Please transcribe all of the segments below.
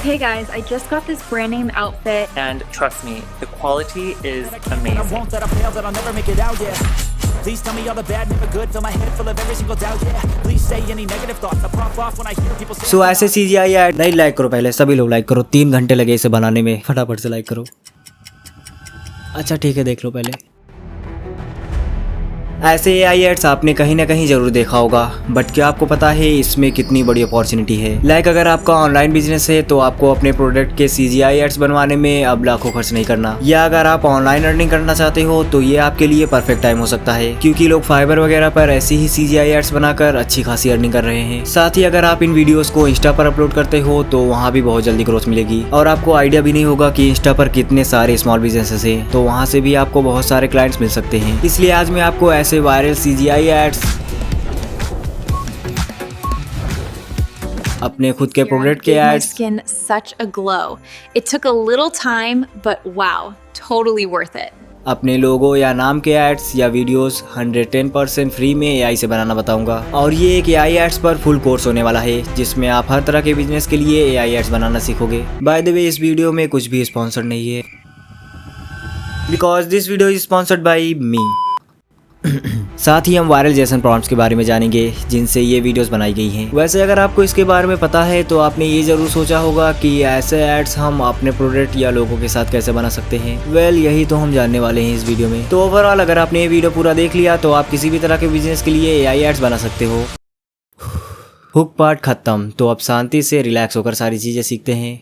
Okay guys, I just got this brand name outfit. And trust me, the quality is amazing. Please tell me all the bad, never good. Fill my head full of every single doubt, yeah. Please say any negative thoughts. I pop off when I hear people say. सो ऐसे CGI add नहीं like करो, पहले सभी लोग like करो। 3 घंटे लगे इसे बनाने में, फटाफट से लाइक करो। अच्छा ठीक है, देख लो पहले। ऐसे AI एड्स आपने कहीं ना कहीं जरूर देखा होगा, बट क्या आपको पता है इसमें कितनी बड़ी अपॉर्चुनिटी है। लाइक अगर आपका ऑनलाइन बिजनेस है तो आपको अपने प्रोडक्ट के CGI एड्स बनवाने में अब लाखों खर्च नहीं करना, या अगर आप ऑनलाइन अर्निंग करना चाहते हो तो ये आपके लिए परफेक्ट टाइम हो सकता है, क्योंकि लोग फाइबर वगैरह पर ऐसी ही CGI एड्स बनाकर अच्छी खासी अर्निंग कर रहे हैं। साथ ही अगर आप इन वीडियोस को इंस्टा पर अपलोड करते हो तो वहाँ भी बहुत जल्दी ग्रोथ मिलेगी, और आपको आइडिया भी नहीं होगा कि इंस्टा पर कितने सारे स्मॉल बिजनेसेस हैं, तो वहाँ से भी आपको बहुत सारे क्लाइंट्स मिल सकते हैं। इसलिए आज मैं आपको ऐसे वायरल CGI एड्स अपने खुद के प्रोडक्ट के ads Skin such a glow. It took a little time, but wow, totally worth it. अपने लोगो या नाम के एड्स या वीडियोस 110% फ्री में AI से बनाना बताऊंगा। और ये एक AI एड्स पर फुल कोर्स होने वाला है, जिसमें आप हर तरह के बिजनेस के लिए AI एड्स बनाना सीखोगे। बाय द वे, इस वीडियो में कुछ भी स्पॉन्सर्ड नहीं है, because this video is sponsored by me. साथ ही हम वायरल जेसन प्रॉम्प्ट्स के बारे में जानेंगे जिनसे ये वीडियोस बनाई गई हैं। वैसे अगर आपको इसके बारे में पता है तो आपने ये जरूर सोचा होगा कि ऐसे एड्स हम अपने प्रोडक्ट या लोगों के साथ कैसे बना सकते हैं। वेल, यही तो हम जानने वाले हैं इस वीडियो में। तो ओवरऑल अगर आपने ये वीडियो पूरा देख लिया तो आप किसी भी तरह के बिजनेस के लिए AI एड्स बना सकते हो। हुक पार्ट खत्म, तो अब शांति से रिलैक्स होकर सारी चीजें सीखते हैं।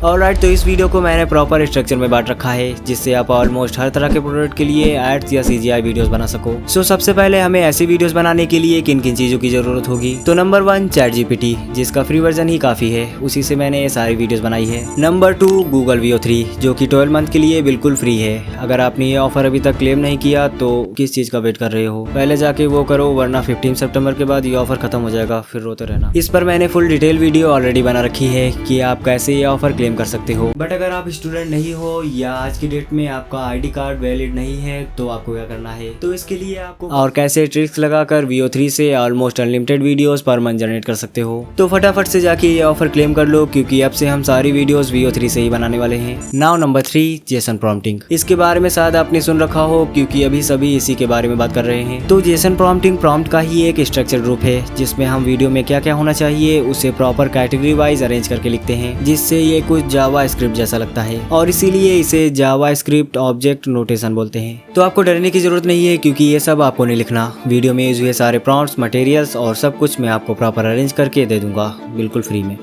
ऑलराइट, तो इस वीडियो को मैंने प्रॉपर स्ट्रक्चर में बांट रखा है, जिससे आप ऑलमोस्ट हर तरह के प्रोडक्ट के लिए एड्स या CGI वीडियोस बना सको। सो सबसे पहले हमें ऐसी वीडियोस बनाने के लिए किन किन चीज़ों की ज़रूरत होगी। तो नंबर 1 ChatGPT, जिसका फ्री वर्जन ही काफ़ी है, उसी से मैंने ये सारी वीडियोस बनाई है। नंबर 2 Google Veo 3, जो कि 12 मंथ के लिए बिल्कुल फ्री है। अगर आपने ये ऑफर अभी तक क्लेम नहीं किया तो किस चीज़ का वेट कर रहे हो, पहले जाके वो करो, वरना 15 सितंबर के बाद ये ऑफर खत्म हो जाएगा, फिर रोते रहना। इस पर मैंने फुल डिटेल वीडियो ऑलरेडी बना रखी है कि आप कैसे ये ऑफर क्लेम कर सकते हो। बट अगर आप स्टूडेंट नहीं हो या आज की डेट में आपका ID कार्ड वैलिड नहीं है तो आपको क्या करना है, तो इसके लिए आपको और कैसे ट्रिक्स लगाकर Veo 3 से almost unlimited videos per month generate कर सकते हो। तो फटाफट से जाके ये ऑफर क्लेम कर लो, क्योंकि अब से हम सारी वीडियोस Veo 3 से ही बनाने वाले हैं। Now number 3 Jason prompting. इसके बारे में शायद आपने सुन रखा हो, क्योंकि अभी सभी इसी के बारे में बात कर रहे हैं। तो जेसन प्रॉम्प्टिंग प्रॉम्प्ट का ही एक स्ट्रक्चर ग्रुप है, जिसमें हम वीडियो में क्या क्या होना चाहिए उसे प्रॉपर कैटेगरी वाइज अरेंज करके लिखते हैं, जिससे ये कुछ जावा स्क्रिप्ट जैसा लगता है, और इसीलिए इसे जावा स्क्रिप्ट ऑब्जेक्ट नोटेशन बोलते हैं। तो आपको डरने की जरूरत नहीं है, क्योंकि ये सब आपको नहीं लिखना। वीडियो में यूज हुए सारे प्रॉम्प्ट्स, मटेरियल्स और सब कुछ मैं आपको प्रॉपर अरेंज करके दे दूंगा, बिल्कुल फ्री में।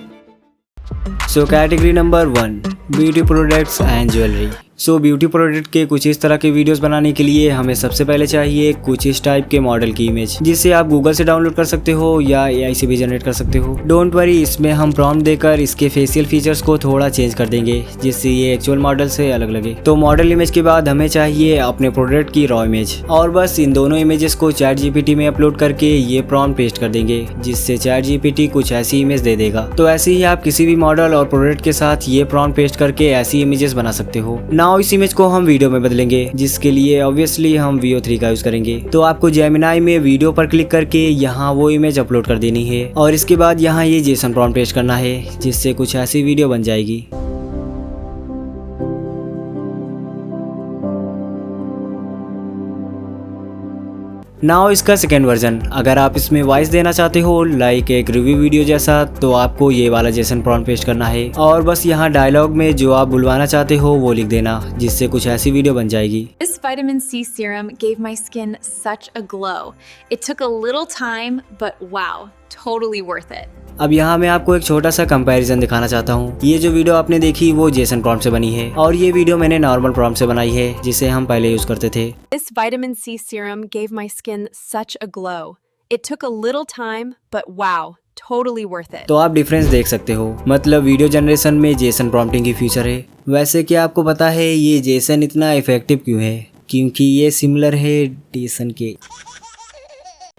सो category number 1 beauty products and jewellery. So beauty product के कुछ इस तरह के वीडियोस बनाने के लिए हमें सबसे पहले चाहिए कुछ इस टाइप के मॉडल की इमेज, जिसे आप गूगल से डाउनलोड कर सकते हो या AI से भी जनरेट कर सकते हो। डोंट वरी, इसमें हम प्रॉम्प्ट देकर इसके फेशियल फीचर्स को थोड़ा चेंज कर देंगे, जिससे ये एक्चुअल मॉडल से अलग लगे। तो मॉडल इमेज के बाद हमें चाहिए अपने प्रोडक्ट की रॉ इमेज, और बस इन दोनों इमेजेस को ChatGPT में अपलोड करके ये प्रॉम्प्ट पेस्ट कर देंगे, जिससे ChatGPT कुछ ऐसी इमेज दे देगा। तो ऐसे ही आप किसी भी मॉडल और प्रोडक्ट के साथ ये प्रॉम्प्ट पेस्ट करके ऐसी इमेजेस बना सकते हो। नाउ इस इमेज को हम वीडियो में बदलेंगे, जिसके लिए ऑब्वियसली हम Veo 3 का यूज करेंगे। तो आपको जेमिनी में वीडियो पर क्लिक करके यहाँ वो इमेज अपलोड कर देनी है, और इसके बाद यहाँ ये जेसन प्रॉम्प्ट पेस्ट करना है, जिससे कुछ ऐसी वीडियो बन जाएगी। नाउ इसका सेकेंड वर्जन, अगर आप इसमें वॉइस देना चाहते हो लाइक एक रिव्यू वीडियो जैसा, तो आपको ये वाला जेसन प्रॉम्प्ट पेस्ट करना है, और बस यहाँ डायलॉग में जो आप बुलवाना चाहते हो वो लिख देना, जिससे कुछ ऐसी वीडियो बन जाएगी। This vitamin C serum gave my skin such a glow. It took a little time, but wow, totally worth it. अब यहाँ मैं आपको एक छोटा सा कंपैरिजन दिखाना चाहता हूँ। ये जो वीडियो आपने देखी वो जेसन प्रॉम्प्ट से बनी है, और ये वीडियो मैंने नॉर्मल प्रॉम्प्ट से बनाई है, जिसे हम पहले यूज करते थे। This vitamin C serum gave my skin such a glow. It took a little time, but wow, totally worth it. तो आप डिफरेंस देख सकते हो, मतलब वीडियो जनरेशन में जेसन प्रॉम्प्टिंग की फीचर है। वैसे क्या आपको पता है ये जेसन इतना इफेक्टिव क्यों है? क्योंकि ये सिमिलर है डेसन के।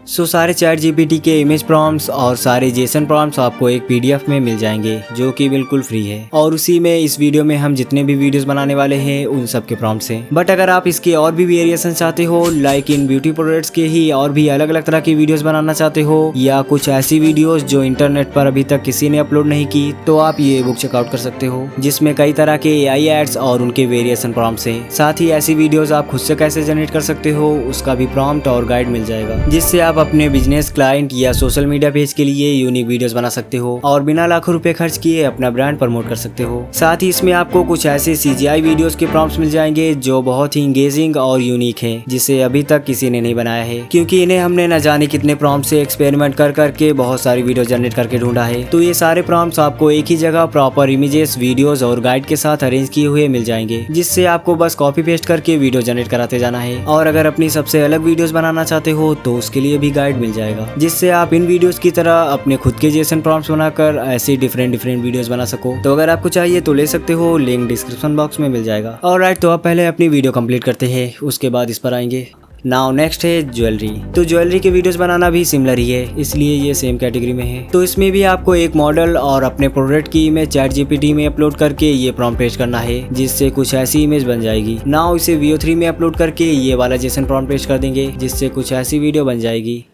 सो सारे चैट जीपीटी के इमेज प्रॉम्प्ट्स और सारे जेसन प्रॉम्प्ट्स आपको एक पीडीएफ में मिल जाएंगे जो कि बिल्कुल फ्री है, और उसी में इस वीडियो में हम जितने भी वीडियोस बनाने वाले हैं उन सब के प्रॉम्प्ट्स हैं। बट अगर आप इसके और भी वेरिएशन चाहते हो, लाइक इन ब्यूटी प्रोडक्ट्स के ही और भी अलग अलग तरह की वीडियोस बनाना चाहते हो, या कुछ ऐसी वीडियोस जो इंटरनेट पर अभी तक किसी ने अपलोड नहीं की, तो आप ये बुक चेकआउट कर सकते हो, जिसमें कई तरह के एआई एड्स और उनके वेरिएशन प्रॉम्प्ट्स हैं। साथ ही ऐसी वीडियोस आप खुद से कैसे जनरेट कर सकते हो उसका भी प्रॉम्प्ट और गाइड मिल जाएगा, जिससे आप अपने बिजनेस, क्लाइंट या सोशल मीडिया पेज के लिए यूनिक वीडियोस बना सकते हो और बिना लाखों रुपए खर्च किए अपना ब्रांड प्रमोट कर सकते हो। साथ ही इसमें आपको कुछ ऐसे सीजीआई वीडियोस के प्रॉम्प्ट्स मिल जाएंगे जो बहुत ही इंगेजिंग और यूनिक हैं, जिसे अभी तक किसी ने नहीं बनाया है, क्योंकि इन्हें हमने न जाने कितने प्रॉम्प्ट से एक्सपेरिमेंट कर करके बहुत सारी वीडियो जनरेट करके ढूंढा है। तो ये सारे प्रॉम्प्ट्स आपको एक ही जगह प्रॉपर इमेजेस, वीडियोस और गाइड के साथ अरेंज किए हुए मिल जाएंगे, जिससे आपको बस कॉपी पेस्ट करके वीडियो जनरेट कराते जाना है। और अगर अपनी सबसे अलग वीडियोस बनाना चाहते हो तो उसके लिए भी गाइड मिल जाएगा, जिससे आप इन वीडियोस की तरह अपने खुद के जेसन प्रॉम्प्ट्स बनाकर ऐसे डिफरेंट वीडियोस बना सको। तो अगर आपको चाहिए तो ले सकते हो, लिंक डिस्क्रिप्शन बॉक्स में मिल जाएगा। ऑलराइट, तो अब पहले अपनी वीडियो कंप्लीट करते हैं, उसके बाद इस पर आएंगे। नाउ नेक्स्ट है ज्वेलरी। तो ज्वेलरी के वीडियोस बनाना भी सिमिलर ही है, इसलिए ये सेम कैटेगरी में है। तो इसमें भी आपको एक मॉडल और अपने प्रोडक्ट की इमेज चैट जीपीटी में अपलोड करके ये प्रॉम्प्ट पेस्ट करना है, जिससे कुछ ऐसी इमेज बन जाएगी। नाउ इसे VO3 में अपलोड करके ये वाला जेसन प्रॉम्प्ट पेस्ट कर देंगे, जिससे कुछ ऐसी वीडियो बन जाएगी।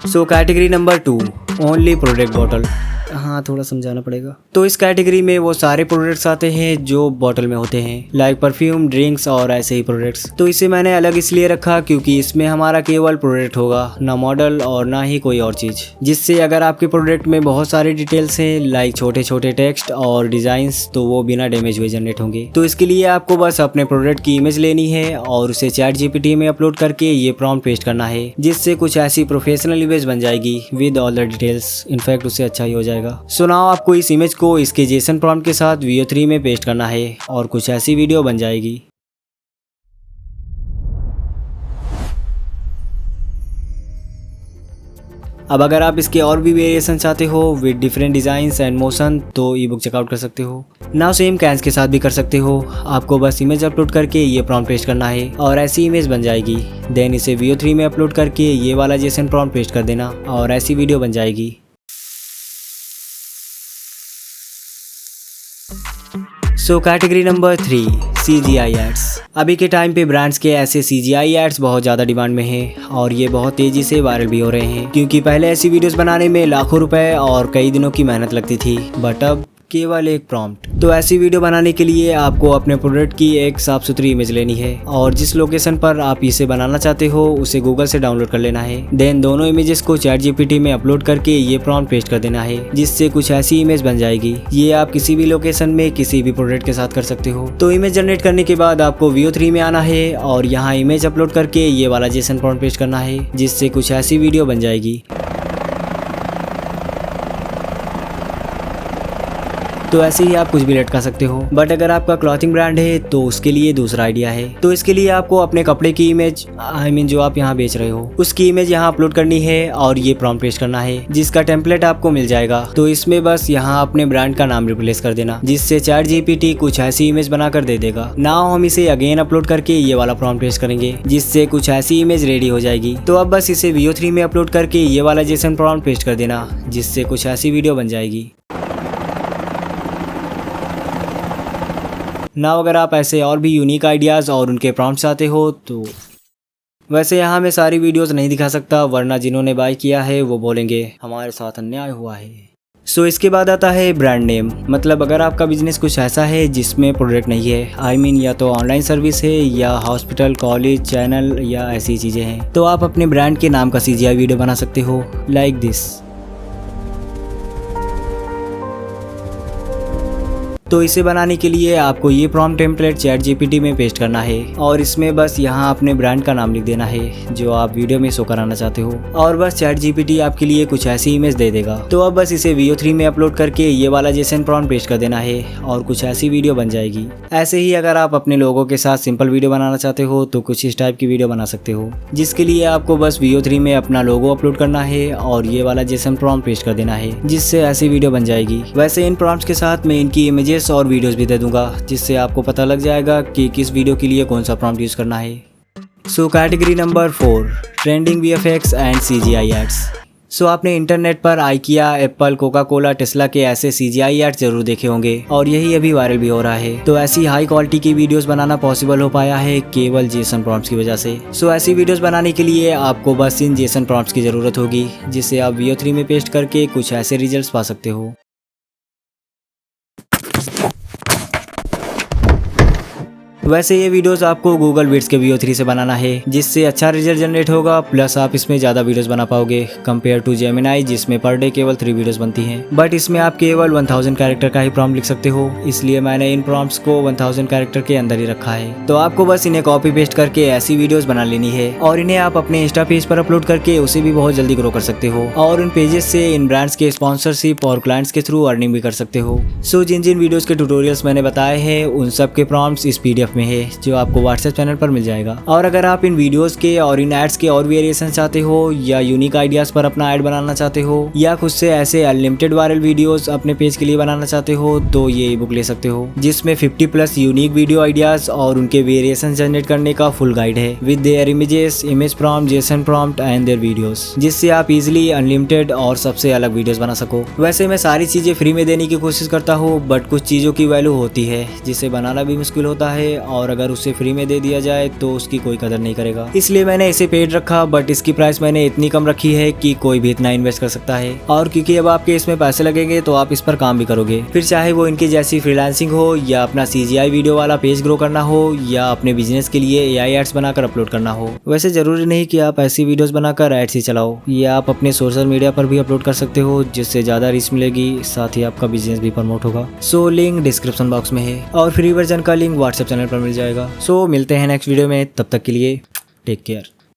So category number 2, only product bottle. हाँ, थोड़ा समझाना पड़ेगा। तो इस कैटेगरी में वो सारे प्रोडक्ट्स आते हैं जो बॉटल में होते हैं, लाइक परफ्यूम, ड्रिंक्स और ऐसे ही प्रोडक्ट्स। तो इसे मैंने अलग इसलिए रखा क्योंकि इसमें हमारा केवल प्रोडक्ट होगा, ना मॉडल और ना ही कोई और चीज, जिससे अगर आपके प्रोडक्ट में बहुत सारे डिटेल्स हैं, लाइक छोटे छोटे टेक्स्ट और डिजाइंस, तो वो बिना डैमेज हुए जनरेट होंगे। तो इसके लिए आपको बस अपने प्रोडक्ट की इमेज लेनी है और उसे चैट जीपीटी में अपलोड करके ये प्रॉम्प्ट पेस्ट करना है, जिससे कुछ ऐसी प्रोफेशनल इमेज बन जाएगी with all the details. In fact उससे अच्छा ही हो जाएगा। सो नाउ आपको इस इमेज को इसके जेसन प्रॉम्प्ट के साथ VO3 में पेस्ट करना है और कुछ ऐसी वीडियो बन जाएगी। अब अगर आप इसके और भी वेरिएशन चाहते हो with different designs and motion, तो ई बुक चेकआउट कर सकते हो। नाउ सेम कैंस के साथ भी कर सकते हो, आपको बस इमेज अपलोड करके ये प्रॉम्प्ट पेस्ट करना है और ऐसी इमेज बन जाएगी। देन इसे VO3 में अपलोड करके ये वाला जेसन प्रॉम्प्ट पेस्ट कर देना और ऐसी वीडियो बन जाएगी। So category number 3, CGI ads. अभी के टाइम पे ब्रांड्स के ऐसे CGI एड्स बहुत ज़्यादा डिमांड में हैं और ये बहुत तेज़ी से वायरल भी हो रहे हैं, क्योंकि पहले ऐसी वीडियोस बनाने में लाखों रुपए और कई दिनों की मेहनत लगती थी, बट अब केवल एक प्रॉम्प्ट। तो ऐसी वीडियो बनाने के लिए आपको अपने प्रोडक्ट की एक साफ सुथरी इमेज लेनी है और जिस लोकेशन पर आप इसे बनाना चाहते हो उसे गूगल से डाउनलोड कर लेना है। देन दोनों इमेजेस को चैट जीपीटी में अपलोड करके ये प्रॉम्प्ट पेस्ट कर देना है, जिससे कुछ ऐसी इमेज बन जाएगी। ये आप किसी भी लोकेशन में किसी भी प्रोडक्ट के साथ कर सकते हो। तो इमेज जनरेट करने के बाद आपको VO3 में आना है और यहाँ इमेज अपलोड करके ये वाला जेसन प्रॉम्प्ट पेस्ट करना है, जिससे कुछ ऐसी वीडियो बन जाएगी। तो ऐसे ही आप कुछ भी लटका सकते हो। बट अगर आपका क्लॉथिंग ब्रांड है तो उसके लिए दूसरा आइडिया है। तो इसके लिए आपको अपने कपड़े की इमेज, जो आप यहाँ बेच रहे हो, उसकी इमेज यहाँ अपलोड करनी है और ये प्रॉम्प्ट पेस्ट करना है, जिसका टेम्पलेट आपको मिल जाएगा। तो इसमें बस यहाँ अपने ब्रांड का नाम रिप्लेस कर देना, जिससे चैट जीपीटी कुछ ऐसी इमेज बनाकर दे देगा। नाउ हम इसे अगेन अपलोड करके ये वाला प्रॉम्प्ट पेस्ट करेंगे, जिससे कुछ ऐसी इमेज रेडी हो जाएगी। तो अब बस इसे VO3 में अपलोड करके ये वाला जेसन प्रॉम्प्ट पेस्ट कर देना, जिससे कुछ ऐसी वीडियो बन जाएगी। नाउ अगर आप ऐसे और भी यूनिक आइडियाज़ और उनके प्रॉम्प्ट्स चाहते हो तो वैसे यहाँ मैं सारी वीडियोस नहीं दिखा सकता, वरना जिन्होंने बाय किया है वो बोलेंगे हमारे साथ अन्याय हुआ है। सो इसके बाद आता है ब्रांड नेम। मतलब अगर आपका बिजनेस कुछ ऐसा है जिसमें प्रोडक्ट नहीं है, या तो ऑनलाइन सर्विस है या हॉस्पिटल, कॉलेज, चैनल या ऐसी चीज़ें हैं, तो आप अपने ब्रांड के नाम का CGI वीडियो बना सकते हो, लाइक दिस। तो इसे बनाने के लिए आपको ये प्रॉम्प्ट टेम्पलेट चैट जीपीटी में पेस्ट करना है और इसमें बस यहाँ अपने ब्रांड का नाम लिख देना है जो आप वीडियो में शो कराना चाहते हो और बस चैट जीपीटी आपके लिए कुछ ऐसी इमेज दे देगा। तो अब बस इसे VO3 में अपलोड करके ये वाला जेसन प्रॉम्प्ट पेस्ट कर देना है और कुछ ऐसी वीडियो बन जाएगी। ऐसे ही अगर आप अपने लोगों के साथ सिंपल वीडियो बनाना चाहते हो तो कुछ इस टाइप की वीडियो बना सकते हो, जिसके लिए आपको बस VO3 में अपना लोगो अपलोड करना है और ये वाला जेसन प्रॉम्प्ट पेस्ट कर देना है, जिससे ऐसी वीडियो बन जाएगी। वैसे इन प्रॉम्प्ट्स के साथ मैं इनकी इमेजेस और वीडियोस भी दे दूंगा, जिससे आपको पता लग जाएगा कि किस वीडियो के लिए कौन सा प्रॉम्प्ट यूज करना है। So category number 4, trending VFX and CGI ads. So आपने इंटरनेट पर IKEA, Apple, Coca Cola, Tesla के ऐसे CGI एड्स जरूर देखे होंगे और यही अभी वायरल भी हो रहा है। तो ऐसी हाई क्वालिटी की वीडियोस बनाना पॉसिबल हो पाया है केवल जेसन प्रॉम्प्ट्स की वजह से। सो ऐसी वीडियोस बनाने के लिए आपको बस इन जेसन प्रॉम्प्ट्स की जरूरत होगी, जिससे आप VO3 में पेस्ट करके कुछ ऐसे रिजल्ट्स पा सकते हो। वैसे ये वीडियोस आपको गूगल विड्स के VO3 से बनाना है, जिससे अच्छा रिजल्ट जनरेट होगा, प्लस आप इसमें ज़्यादा वीडियोस बना पाओगे कंपेयर टू जेमिनाई जिसमें पर डे केवल 3 वीडियोस बनती हैं। बट इसमें आप केवल 1000 कैरेक्टर का ही प्रॉम्प्ट लिख सकते हो, इसलिए मैंने इन प्रॉम्प्ट्स को 1000 कैरेक्टर के अंदर ही रखा है। तो आपको बस इन्हें कॉपी पेस्ट करके ऐसी वीडियोस बना लेनी है और इन्हें आप अपने इंस्टा पेज पर अपलोड करके उसे भी बहुत जल्दी ग्रो कर सकते हो और उन पेजेस से इन ब्रांड्स के स्पॉन्सरशिप और क्लाइंट्स के थ्रू अर्निंग भी कर सकते हो। सो जिन जिन वीडियोस के ट्यूटोरियल्स मैंने बताए हैं उन सब के प्रॉम्प्ट्स इस PDF में है, जो आपको व्हाट्सएप चैनल पर मिल जाएगा। और अगर आप इन वीडियोस के और इन एड्स के और वेरिएशन चाहते हो या यूनिक आइडियाज पर अपना ऐड बनाना चाहते हो या खुद से ऐसे अनलिमिटेड वायरल वीडियोस अपने पेज के लिए बनाना चाहते हो तो ये ई बुक ले सकते हो, जिसमें 50+ यूनिक वीडियो आइडियाज और उनके वेरिएशन जनरेट करने का फुल गाइड है with their images, image prompt, Jason prompt and their videos, जिससे आप इजिली अनलिमिटेड और सबसे अलग वीडियोस बना सको। वैसे मैं सारी चीजें फ्री में देने की कोशिश करता हूँ, बट कुछ चीजों की वैल्यू होती है जिसे बनाना भी मुश्किल होता है और अगर उसे फ्री में दे दिया जाए तो उसकी कोई कदर नहीं करेगा। इसलिए मैंने इसे पेड रखा, बट इसकी प्राइस मैंने इतनी कम रखी है कि कोई भी इतना इन्वेस्ट कर सकता है। और क्योंकि अब आपके इसमें पैसे लगेंगे तो आप इस पर काम भी करोगे, फिर चाहे वो इनकी जैसी फ्रीलांसिंग हो या अपना CGI वीडियो वाला पेज ग्रो करना हो या अपने बिजनेस के लिए AI एड्स बनाकर अपलोड करना हो। वैसे जरूरी नहीं कि आप ऐसी वीडियोस बनाकर एड्स ही चलाओ, ये आप अपने सोशल मीडिया पर भी अपलोड कर सकते हो, जिससे ज्यादा रीच मिलेगी, साथ ही आपका बिजनेस भी प्रमोट होगा। सो लिंक डिस्क्रिप्शन बॉक्स में है और फ्री वर्जन का लिंक व्हाट्सएप चैनल पर मिल जाएगा। सो मिलते हैं नेक्स्ट वीडियो में, तब तक के लिए टेक केयर।